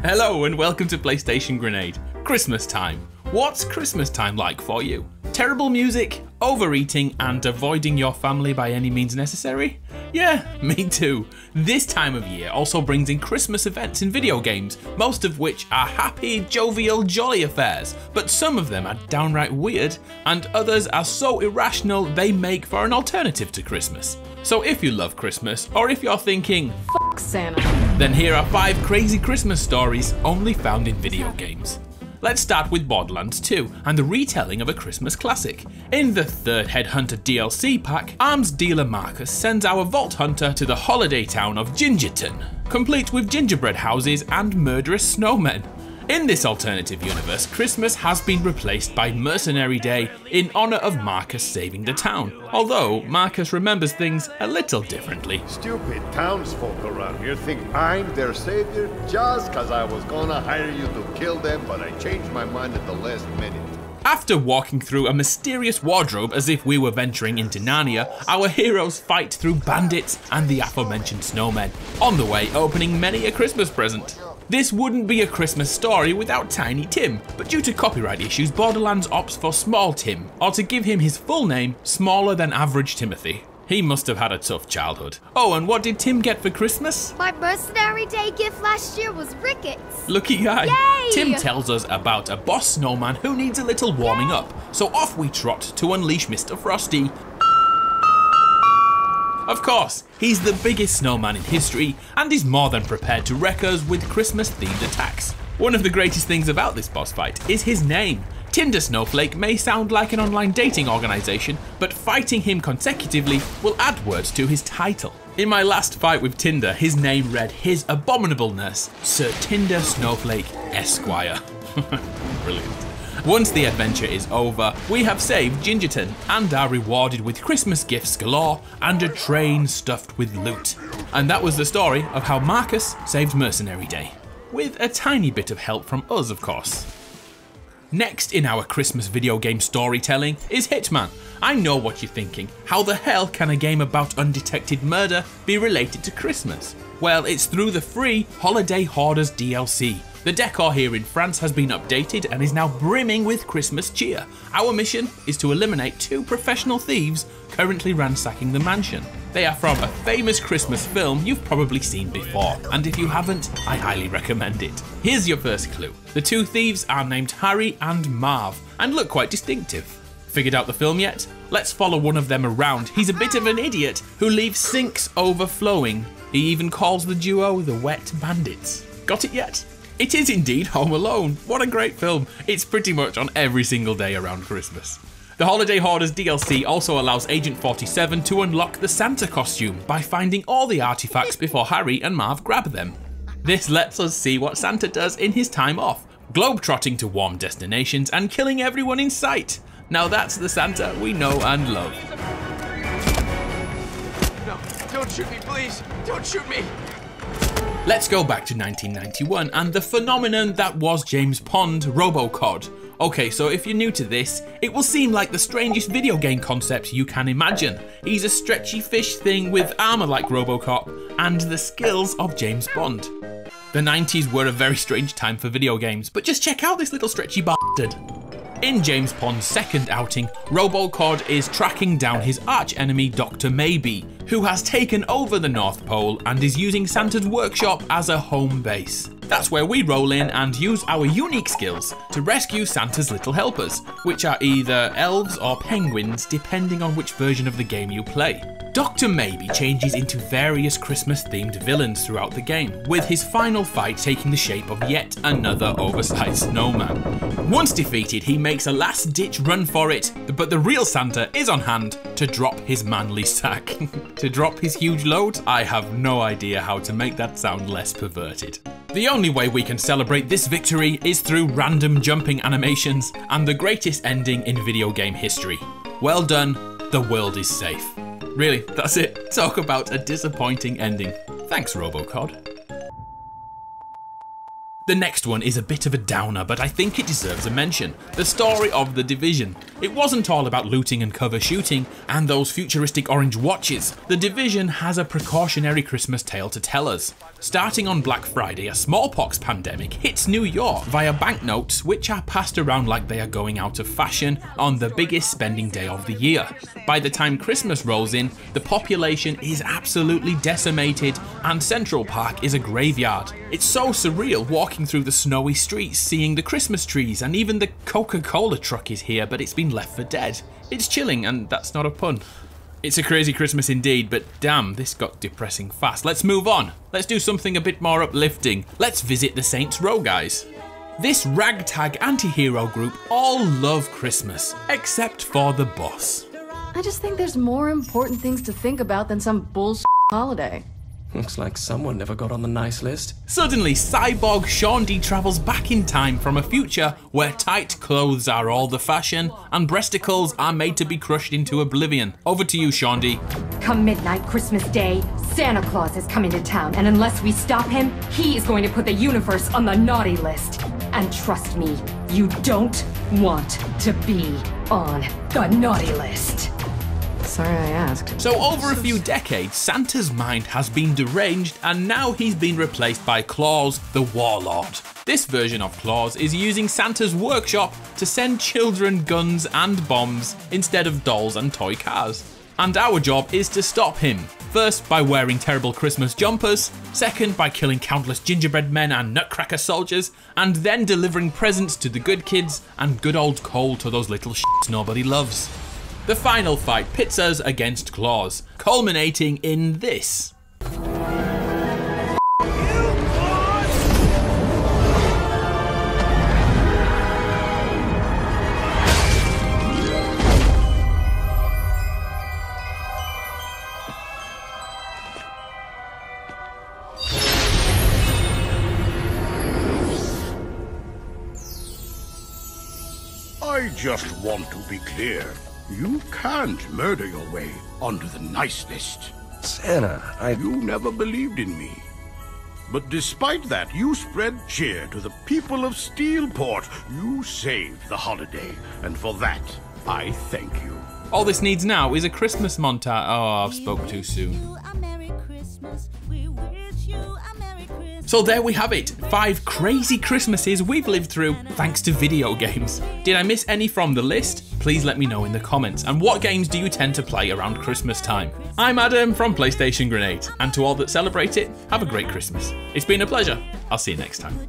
Hello and welcome to PlayStation Grenade. Christmas time. What's Christmas time like for you? Terrible music, overeating, and avoiding your family by any means necessary? Yeah, me too. This time of year also brings in Christmas events in video games, most of which are happy, jovial, jolly affairs, but some of them are downright weird, and others are so irrational they make for an alternative to Christmas. So if you love Christmas, or if you're thinking, "Fuck Santa," then here are 5 crazy Christmas stories only found in video games. Let's start with Borderlands 2 and the retelling of a Christmas classic. In the 3rd Headhunter DLC pack, arms dealer Marcus sends our Vault Hunter to the holiday town of Gingerton, complete with gingerbread houses and murderous snowmen. In this alternative universe, Christmas has been replaced by Mercenary Day in honour of Marcus saving the town, although Marcus remembers things a little differently. Stupid townsfolk around here think I'm their savior just cause I was gonna hire you to kill them, but I changed my mind at the last minute. After walking through a mysterious wardrobe as if we were venturing into Narnia, our heroes fight through bandits and the aforementioned snowmen, on the way opening many a Christmas present. This wouldn't be a Christmas story without Tiny Tim, but due to copyright issues, Borderlands opts for Small Tim, or to give him his full name, Smaller Than Average Timothy. He must have had a tough childhood. Oh, and what did Tim get for Christmas? My Mercenary Day gift last year was rickets. Lucky guy. Yay! Tim tells us about a boss snowman who needs a little warming up, so off we trot to unleash Mr. Frosty. Of course, he's the biggest snowman in history and is more than prepared to wreck us with Christmas-themed attacks. One of the greatest things about this boss fight is his name. Tinder Snowflake may sound like an online dating organisation, but fighting him consecutively will add words to his title. In my last fight with Tinder, his name read His Abominableness, Sir Tinder Snowflake Esquire. Brilliant. Once the adventure is over, we have saved Gingerton and are rewarded with Christmas gifts galore and a train stuffed with loot. And that was the story of how Marcus saved Mercenary Day. With a tiny bit of help from us, of course. Next in our Christmas video game storytelling is Hitman. I know what you're thinking. How the hell can a game about undetected murder be related to Christmas? Well, it's through the free Holiday Hoarders DLC. The decor here in France has been updated and is now brimming with Christmas cheer. Our mission is to eliminate 2 professional thieves currently ransacking the mansion. They are from a famous Christmas film you've probably seen before, and if you haven't, I highly recommend it. Here's your first clue. The 2 thieves are named Harry and Marv, and look quite distinctive. Figured out the film yet? Let's follow one of them around. He's a bit of an idiot who leaves sinks overflowing. He even calls the duo the Wet Bandits. Got it yet? It is indeed Home Alone. What a great film. It's pretty much on every single day around Christmas. The Holiday Hoarders DLC also allows Agent 47 to unlock the Santa costume by finding all the artifacts before Harry and Marv grab them. This lets us see what Santa does in his time off, globetrotting to warm destinations and killing everyone in sight. Now that's the Santa we know and love. No, don't shoot me, please. Don't shoot me. Let's go back to 1991 and the phenomenon that was James Pond Robocod. Okay, so if you're new to this, it will seem like the strangest video game concept you can imagine. He's a stretchy fish thing with armour like RoboCop and the skills of James Bond. The 90s were a very strange time for video games, but just check out this little stretchy bastard. In James Pond's second outing, Robocod is tracking down his arch-enemy Dr. Maybe, who has taken over the North Pole and is using Santa's workshop as a home base. That's where we roll in and use our unique skills to rescue Santa's little helpers, which are either elves or penguins depending on which version of the game you play. Dr. Maybe changes into various Christmas-themed villains throughout the game, with his final fight taking the shape of yet another oversized snowman. Once defeated, he makes a last-ditch run for it, but the real Santa is on hand to drop his manly sack. To drop his huge load? I have no idea how to make that sound less perverted. The only way we can celebrate this victory is through random jumping animations and the greatest ending in video game history. Well done, the world is safe. Really, that's it. Talk about a disappointing ending. Thanks, Robocod. The next one is a bit of a downer, but I think it deserves a mention. The story of The Division. It wasn't all about looting and cover shooting and those futuristic orange watches. The Division has a precautionary Christmas tale to tell us. Starting on Black Friday, a smallpox pandemic hits New York via banknotes, which are passed around like they are going out of fashion on the biggest spending day of the year. By the time Christmas rolls in, the population is absolutely decimated and Central Park is a graveyard. It's so surreal walking through the snowy streets, seeing the Christmas trees, and even the Coca-Cola truck is here, but it's been left for dead. It's chilling, and that's not a pun. It's a crazy Christmas indeed, but damn, this got depressing fast. Let's move on. Let's do something a bit more uplifting. Let's visit the Saints Row guys. This ragtag anti-hero group all love Christmas, except for the boss. I just think there's more important things to think about than some bullshit holiday. Looks like someone never got on the nice list. Suddenly, cyborg Sean D travels back in time from a future where tight clothes are all the fashion and breasticles are made to be crushed into oblivion. Over to you, Sean D. Come midnight Christmas Day, Santa Claus is coming to town, and unless we stop him, he is going to put the universe on the naughty list. And trust me, you don't want to be on the naughty list. Sorry I asked. So over a few decades, Santa's mind has been deranged and now he's been replaced by Claus the Warlock. This version of Claus is using Santa's workshop to send children guns and bombs instead of dolls and toy cars. And our job is to stop him. First by wearing terrible Christmas jumpers, second by killing countless gingerbread men and nutcracker soldiers, and then delivering presents to the good kids and good old coal to those little shits nobody loves. The final fight pits us against Claus, culminating in this. I just want to be clear. You can't murder your way onto the nice list. Santa, You never believed in me. But despite that, you spread cheer to the people of Steelport. You saved the holiday, and for that, I thank you. All this needs now is a Christmas montage. Oh, I've spoke too soon. So there we have it, 5 crazy Christmases we've lived through thanks to video games. Did I miss any from the list? Please let me know in the comments. And what games do you tend to play around Christmas time? I'm Adam from PlayStation Grenade, and to all that celebrate it, have a great Christmas. It's been a pleasure. I'll see you next time.